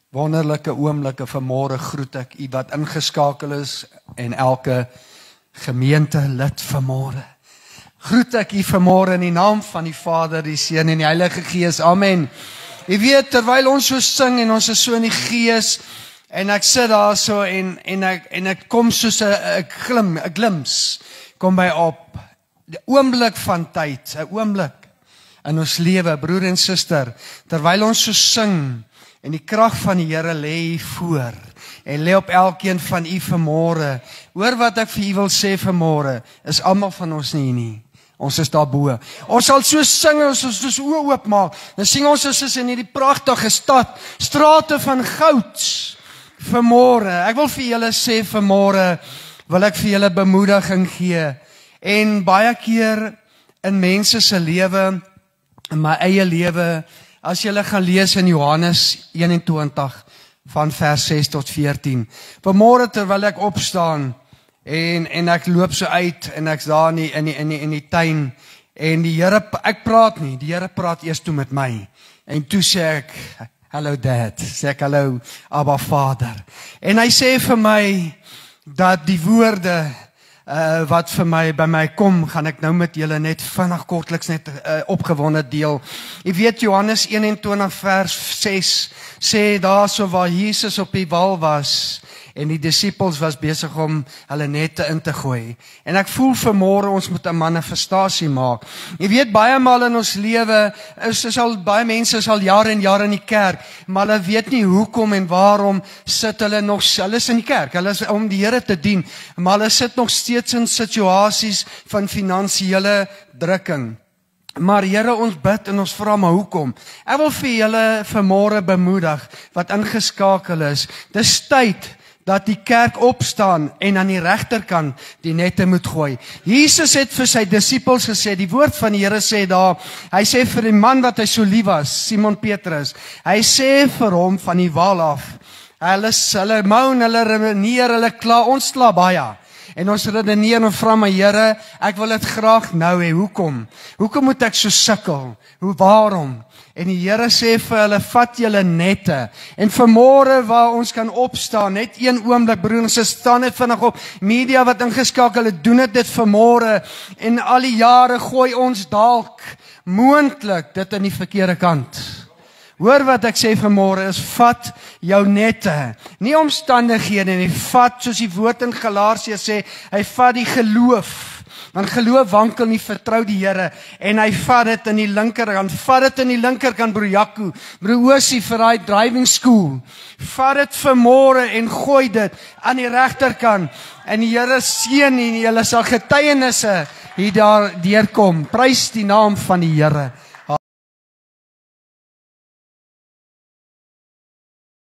Wonderlike oomblikke vanmôre groet ek u wat ingeskakel is en elke gemeente lid vanmôre. Groet ek u vanmôre in die naam van die Vader, die Seun en die Heilige Gees. Amen. U weet, terwyl ons so sing en ons is so in die Gees en ek sit daar so en ek kom soos 'n glims kom by op. Die oomblik van tyd, 'n oomblik in ons lewe, broer en suster, terwyl ons so sing en die krag van die Here lê hier voor en lê op elkeen van u vanmôre. Hoor wat ek vir u wil sê vanmôre, is almal van ons nie. Ons is daarbo. Ons sal so sing, ons soos oë oopmaak. Dan sing ons soos in hierdie pragtige stad, strate van goud. Vanmôre, ek wil vir julle sê vanmôre, wil ek vir julle bemoediging gee. En baie keer in mense se lewe, in my eie lewe, as julle gaan lees in Johannes 21 van vers 6 tot 14. Vanmôre terwyl ek opstaan en ek loop so uit en ek's daar in die tuin en die Here, ek praat nie, die Here praat eers toe met my. En toe sê ek, hallo Dad, sê ek hallo Abba Vader. En hy sê vir my dat die woorde wat vir my by my kom, gaan ek nou met julle net vinnig kortliks net opgewonde deel. Jy weet Johannes 21 vers 6 sê daar so waar Jesus op die wal was en die disippels was besig om hulle nette in te gooi. En ek voel vanmôre ons moet 'n manifestasie maak. Jy weet baie maal in ons lewe baie mense is al jare en jare in die kerk, maar hulle weet nie hoekom en waarom sit hulle nog, hulle is in die kerk, hulle is om die Here te dien, maar hulle sit nog steeds in situasies van finansiële drukking. Maar Here, ons bid en ons vra maar hoekom. Ek wil vir julle vanmôre bemoedig wat ingeskakel is. Dis tyd dat die kerk opstaan en aan die regterkant die nette moet gooi. Jesus het vir sy disippels gesê, die woord van die Here sê daar, hy sê vir die man wat hy so lief was, Simon Petrus, hy sê vir hom van die wal af, hulle moan, hulle redeneer, hulle kla, ons kla baie. En ons redeneer en vra my Here, ek wil dit graag nou hê. Hoekom? Hoekom moet ek so sukkel? Waarom? En die Here sê vir hulle, vat julle nette. En vanmôre waar ons kan opstaan, net een oomblik, broer, ons staan net vinnig op. Media wat ingeskakel het, doen dit vanmôre. En al die jare gooi ons dalk moontlik dit in die verkeerde kant. Hoor wat ek sê vanmôre is, vat jou nette. Nie omstandighede nie, vat soos die woord in Galasiërs sê, hy vat die geloof. Want geloof wankel nie, vertrou die Here en hy vat dit in die linkerkant. Vat dit in die linkerkant, broer Jaco, broer Osie vir daai driving school. Vat dit vanmôre en gooi dit aan die regterkant. En die Here seën en julle sal getuienisse hier daar deurkom. Prys die naam van die Here.